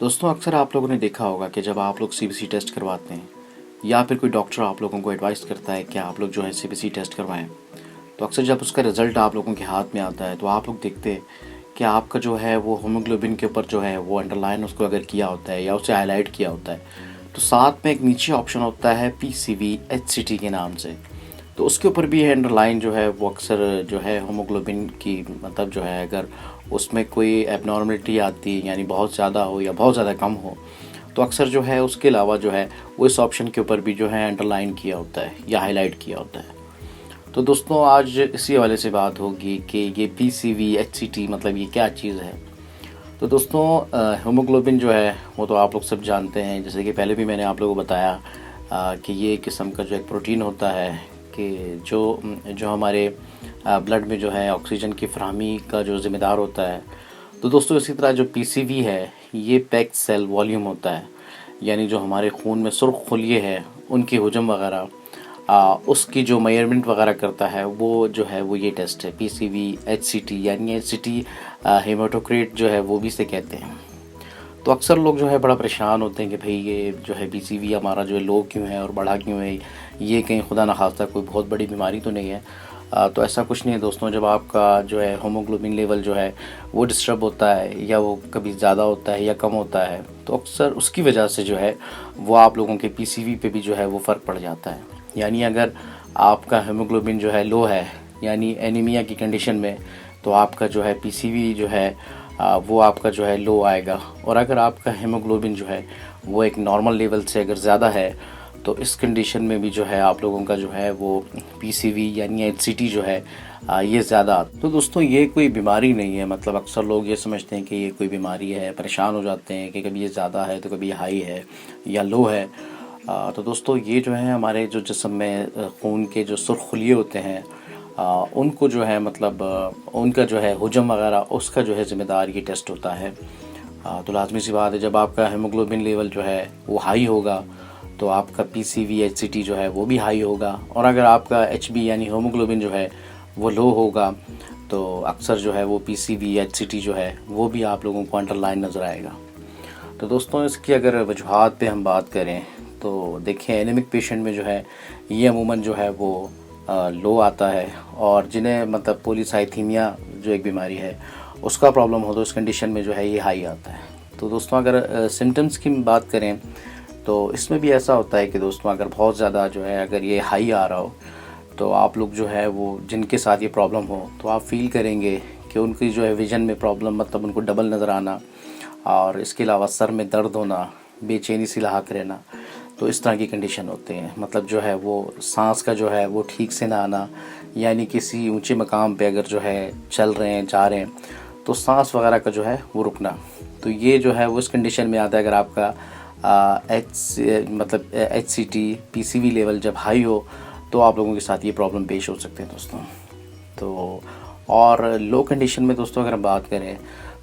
दोस्तों अक्सर आप लोगों ने देखा होगा कि जब आप लोग सीबीसी टेस्ट करवाते हैं या फिर कोई डॉक्टर आप लोगों को एडवाइस करता है कि आप लोग जो है सीबीसी टेस्ट करवाएं, तो अक्सर जब उसका रिज़ल्ट आप लोगों के हाथ में आता है तो आप लोग देखते हैं कि आपका जो है वो हीमोग्लोबिन के ऊपर जो है वो अंडरलाइन उसको अगर किया होता है या उसे हाईलाइट किया होता है, तो साथ में एक नीचे ऑप्शन होता है पीसीवी एचसीटी के नाम से। तो उसके ऊपर भी है अंडरलाइन जो है वो अक्सर जो है हीमोग्लोबिन की मतलब जो है अगर उसमें कोई एबनॉर्मलिटी आती है यानी बहुत ज़्यादा हो या बहुत ज़्यादा कम हो, तो अक्सर जो है उसके अलावा जो है वो इस ऑप्शन के ऊपर भी जो है अंडरलाइन किया होता है या हाईलाइट किया होता है। तो दोस्तों आज इसी हवाले से बात होगी कि ये पीसीवी एचसीटी मतलब ये क्या चीज़ है। तो दोस्तों हीमोग्लोबिन जो है वो तो आप लोग सब जानते हैं, जैसे कि पहले भी मैंने आप लोगों को बताया कि ये किस्म का जो एक प्रोटीन होता है कि जो हमारे ब्लड में जो है ऑक्सीजन की फराहमी का जो ज़िम्मेदार होता है। तो दोस्तों इसी तरह जो पीसीवी है ये पैक्ड सेल वॉल्यूम होता है, यानी जो हमारे खून में सुर्ख खुलिये है उनकी हुजम वगैरह उसकी जो मेजरमेंट वगैरह करता है वो जो है वो ये टेस्ट है पीसीवी एचसीटी, यानी एचसीटी हेमाटोक्रिट जो है वो भी से कहते हैं। तो अक्सर लोग जो है बड़ा परेशान होते हैं कि भाई ये जो है पीसीवी हमारा जो है लो क्यों है और बढ़ा क्यों है, ये कहीं खुदा न खास्ता कोई बहुत बड़ी बीमारी तो नहीं है। तो ऐसा कुछ नहीं है दोस्तों। जब आपका जो है हीमोग्लोबिन लेवल जो है वो डिस्टर्ब होता है या वो कभी ज़्यादा होता है या कम होता है, तो अक्सर उसकी वजह से जो है वो आप लोगों के पीसीवी पे भी जो है वो फ़र्क पड़ जाता है। यानी अगर आपका हीमोग्लोबिन जो है लो है यानी एनीमिया की कंडीशन में, तो आपका जो है पीसीवी जो है वो आपका जो है लो आएगा। और अगर आपका हीमोग्लोबिन जो है वो एक नॉर्मल लेवल से अगर ज़्यादा है, तो इस कंडीशन में भी जो है आप लोगों का जो है वो पीसीवी यानी एचसीटी जो है ये ज़्यादा। तो दोस्तों ये कोई बीमारी नहीं है, मतलब अक्सर लोग ये समझते हैं कि ये कोई बीमारी है, परेशान हो जाते हैं कि कभी ये ज़्यादा है तो कभी हाई है या लो है। तो दोस्तों ये जो है हमारे जो जिस्म में खून के जो सुर्खुलिये होते हैं उनको जो है मतलब उनका जो है हुजम वगैरह उसका जो है ज़िम्मेदार ये टेस्ट होता है। तो लाजमी सी बात है जब आपका हीमोग्लोबिन लेवल जो है वो हाई होगा तो आपका पीसीवी एचसीटी जो है वो भी हाई होगा, और अगर आपका एचबी यानी हीमोग्लोबिन जो है वो लो होगा तो अक्सर जो है वो पीसीवी एचसीटी जो है वो भी आप लोगों को अंडरलाइन नज़र आएगा। तो दोस्तों इसकी अगर वजूहात पे हम बात करें तो देखिए एनीमिक पेशेंट में जो है ये अमूमन जो है वो लो आता है, और जिन्हें मतलब पॉलीसाइथीमिया जो एक बीमारी है उसका प्रॉब्लम हो तो इस कंडीशन में जो है ये हाई आता है। तो दोस्तों अगर सिम्टम्स की बात करें तो इसमें भी ऐसा होता है कि दोस्तों अगर बहुत ज़्यादा जो है अगर ये हाई आ रहा हो तो आप लोग जो है वो जिनके साथ ये प्रॉब्लम हो तो आप फील करेंगे कि उनकी जो है विज़न में प्रॉब्लम मतलब उनको डबल नज़र आना, और इसके अलावा सर में दर्द होना, बेचैनी सी लाहक रहना। तो इस तरह की कंडीशन होते हैं, मतलब जो है वो सांस का जो है वो ठीक से ना आना, यानी किसी ऊंचे मकाम पे अगर जो है चल रहे हैं जा रहे हैं तो सांस वगैरह का जो है वो रुकना। तो ये जो है वो इस कंडीशन में आता है अगर आपका मतलब एचसीटी पीसीवी लेवल जब हाई हो तो आप लोगों के साथ ये प्रॉब्लम पेश हो सकते हैं दोस्तों। तो और लो कंडीशन में दोस्तों अगर हम बात करें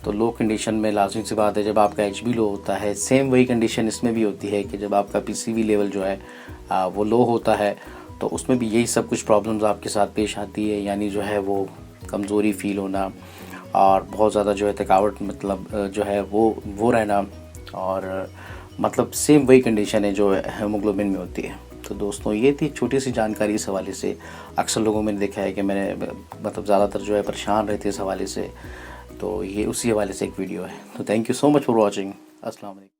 तो लो कंडीशन में लाजमी सी बात है जब आपका एचबी लो होता है, सेम वही कंडीशन इसमें भी होती है कि जब आपका पीसीवी लेवल जो है वो लो होता है तो उसमें भी यही सब कुछ प्रॉब्लम्स आपके साथ पेश आती है, यानी जो है वो कमज़ोरी फील होना और बहुत ज़्यादा जो है थकावट मतलब जो है वो रहना, और मतलब सेम वही कंडीशन है जो हीमोग्लोबिन में होती है। तो दोस्तों ये थी छोटी सी जानकारी इस हवाले से। अक्सर लोगों मैंने देखा है कि मैंने मतलब ज़्यादातर जो है परेशान रहते इस हवाले से, तो ये उसी हवाले से एक वीडियो है। तो thank you so much for watching. अस्सलाम वालेकुम।